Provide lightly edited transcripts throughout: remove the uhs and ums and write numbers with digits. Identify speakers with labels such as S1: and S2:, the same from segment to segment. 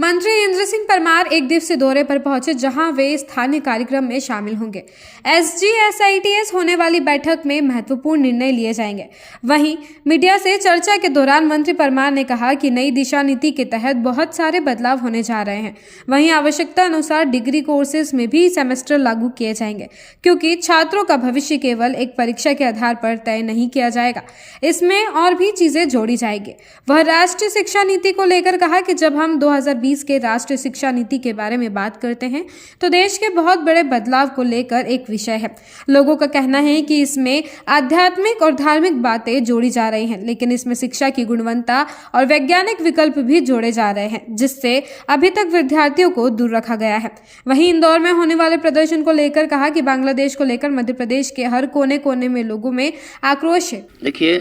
S1: मंत्री इंद्र सिंह परमार एक दिवसीय दौरे पर पहुंचे, जहां वे स्थानीय कार्यक्रम में शामिल होंगे। SGSITS होने वाली बैठक में महत्वपूर्ण निर्णय लिए जाएंगे। वहीं मीडिया से चर्चा के दौरान मंत्री परमार ने कहा कि नई दिशा नीति के तहत बहुत सारे बदलाव होने जा रहे हैं। वहीं आवश्यकता अनुसार डिग्री कोर्सेज में भी सेमेस्टर लागू किए जाएंगे, क्योंकि छात्रों का भविष्य केवल एक परीक्षा के आधार पर तय नहीं किया जाएगा, इसमें और भी चीजें जोड़ी जाएगी। वह राष्ट्रीय शिक्षा नीति को लेकर कहा कि जब हम 2020 के राष्ट्रीय शिक्षा नीति के बारे में बात करते हैं तो देश के बहुत बड़े बदलाव को लेकर एक विषय है। लोगों का कहना है कि इसमें आध्यात्मिक और धार्मिक बातें जोड़ी जा रही हैं, लेकिन इसमें शिक्षा की गुणवत्ता और वैज्ञानिक विकल्प भी जोड़े जा रहे हैं, जिससे अभी तक विद्यार्थियों को दूर रखा गया है। वहीं इंदौर में होने वाले प्रदर्शन को लेकर कहा कि बांग्लादेश को लेकर मध्य प्रदेश के हर कोने कोने में लोगों में आक्रोश है।
S2: देखिए,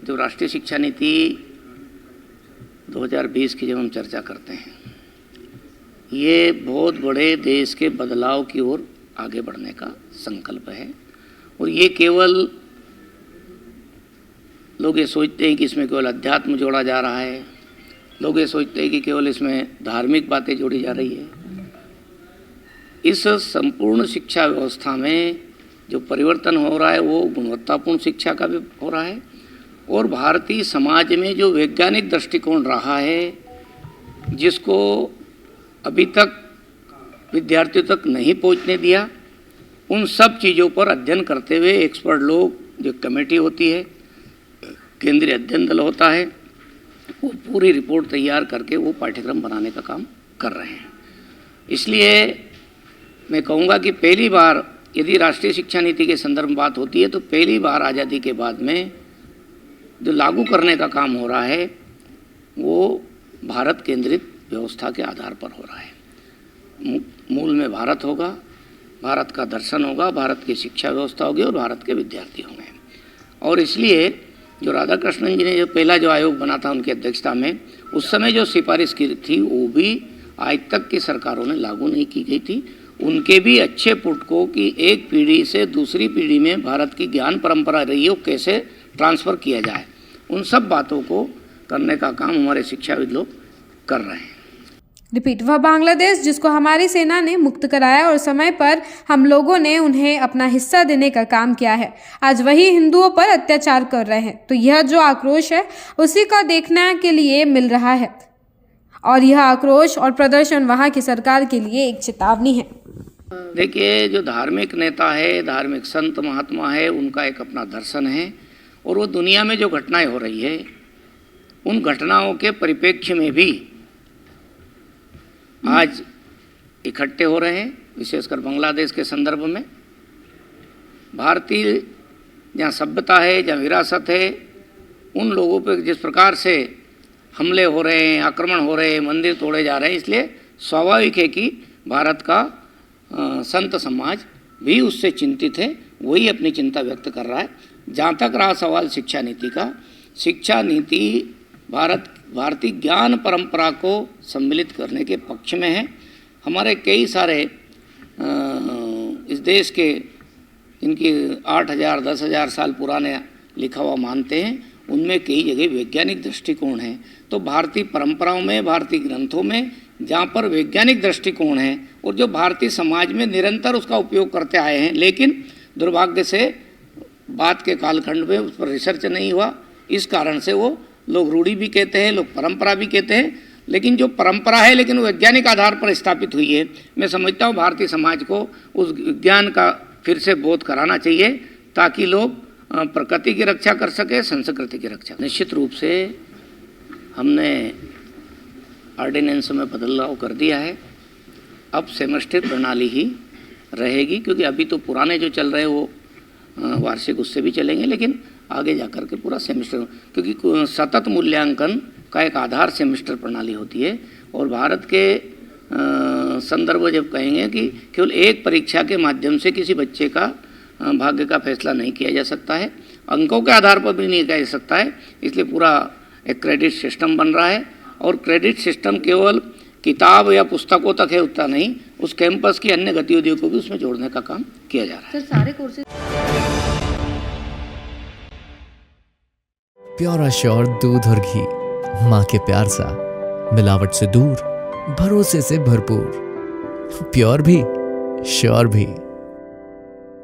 S2: जो राष्ट्रीय शिक्षा नीति 2020 की जब हम चर्चा करते हैं, ये बहुत बड़े देश के बदलाव की ओर आगे बढ़ने का संकल्प है। और ये केवल लोग ये सोचते हैं कि इसमें केवल अध्यात्म जोड़ा जा रहा है, लोग ये सोचते हैं कि केवल इसमें धार्मिक बातें जोड़ी जा रही है। इस संपूर्ण शिक्षा व्यवस्था में जो परिवर्तन हो रहा है वो गुणवत्तापूर्ण शिक्षा का भी हो रहा है, और भारतीय समाज में जो वैज्ञानिक दृष्टिकोण रहा है, जिसको अभी तक विद्यार्थियों तक नहीं पहुंचने दिया, उन सब चीज़ों पर अध्ययन करते हुए एक्सपर्ट लोग, जो कमेटी होती है, केंद्रीय अध्ययन दल होता है, वो पूरी रिपोर्ट तैयार करके वो पाठ्यक्रम बनाने का काम कर रहे हैं। इसलिए मैं कहूँगा कि पहली बार यदि राष्ट्रीय शिक्षा नीति के संदर्भ में बात होती है तो पहली बार आज़ादी के बाद में जो लागू करने का काम हो रहा है वो भारत केंद्रित व्यवस्था के आधार पर हो रहा है। मूल में भारत होगा, भारत का दर्शन होगा, भारत की शिक्षा व्यवस्था होगी और भारत के विद्यार्थी होंगे। और इसलिए जो राधाकृष्णन जी ने जो पहला जो आयोग बना था उनकी अध्यक्षता में, उस समय जो सिफारिश की थी वो भी आज तक की सरकारों ने लागू नहीं की गई थी। उनके भी अच्छे पुटकों की एक पीढ़ी से दूसरी पीढ़ी में भारत की ज्ञान परंपरा रही है वो कैसे ट्रांसफ़र किया जाए, उन सब बातों को करने का काम हमारे शिक्षाविद लोग कर रहे हैं।
S1: रिपीट, वह बांग्लादेश जिसको हमारी सेना ने मुक्त कराया और समय पर हम लोगों ने उन्हें अपना हिस्सा देने का काम किया है, आज वही हिंदुओं पर अत्याचार कर रहे हैं। तो यह जो आक्रोश है उसी का देखने के लिए मिल रहा है, और यह आक्रोश और प्रदर्शन वहां की सरकार के लिए एक चेतावनी है।
S2: देखिए, जो धार्मिक नेता है, धार्मिक संत महात्मा है, उनका एक अपना दर्शन है, और वो दुनिया में जो घटनाएं हो रही है उन घटनाओं के परिप्रेक्ष्य में भी आज इकट्ठे हो रहे हैं, विशेषकर बांग्लादेश के संदर्भ में। भारतीय जहाँ सभ्यता है, जहाँ विरासत है, उन लोगों पर जिस प्रकार से हमले हो रहे हैं, आक्रमण हो रहे हैं, मंदिर तोड़े जा रहे हैं, इसलिए स्वाभाविक है कि भारत का संत समाज भी उससे चिंतित है, वही अपनी चिंता व्यक्त कर रहा है। जहाँ तक रहा सवाल शिक्षा नीति का, शिक्षा नीति भारतीय ज्ञान परंपरा को सम्मिलित करने के पक्ष में है। हमारे कई सारे इस देश के इनकी 8,000 10,000 साल पुराने लिखा हुआ मानते हैं, उनमें कई जगह वैज्ञानिक दृष्टिकोण है। तो भारतीय परंपराओं में, भारतीय ग्रंथों में जहाँ पर वैज्ञानिक दृष्टिकोण है और जो भारतीय समाज में निरंतर उसका उपयोग करते आए हैं, लेकिन दुर्भाग्य से बाद के कालखंड में उस पर रिसर्च नहीं हुआ। इस कारण से वो लोग रूढ़ी भी कहते हैं, लोग परंपरा भी कहते हैं, लेकिन जो परंपरा है लेकिन वो वैज्ञानिक आधार पर स्थापित हुई है। मैं समझता हूँ भारतीय समाज को उस ज्ञान का फिर से बोध कराना चाहिए, ताकि लोग प्रकृति की रक्षा कर सके, संस्कृति की रक्षा। निश्चित रूप से हमने ऑर्डिनेंस में बदलाव कर दिया है। अब सेमेस्टर प्रणाली ही रहेगी, क्योंकि अभी तो पुराने जो चल रहे हैं वो वार्षिक उससे भी चलेंगे, लेकिन आगे जाकर के पूरा सेमेस्टर, क्योंकि सतत मूल्यांकन का एक आधार सेमेस्टर प्रणाली होती है। और भारत के संदर्भ जब कहेंगे कि केवल एक परीक्षा के माध्यम से किसी बच्चे का भाग्य का फैसला नहीं किया जा सकता है, अंकों के आधार पर भी नहीं किया जा सकता है, इसलिए पूरा एक क्रेडिट सिस्टम बन रहा है। और क्रेडिट सिस्टम केवल किताब या पुस्तकों तक है उतना नहीं, उस कैंपस की अन्य गतिविधियों को भी उसमें जोड़ने का काम किया जा रहा है।
S1: सर, सारे कोर्सेज
S3: प्योर एश्योर दूध और घी, माँ के प्यार सा, मिलावट से दूर, भरोसे से भरपूर, प्योर भी, श्योर भी।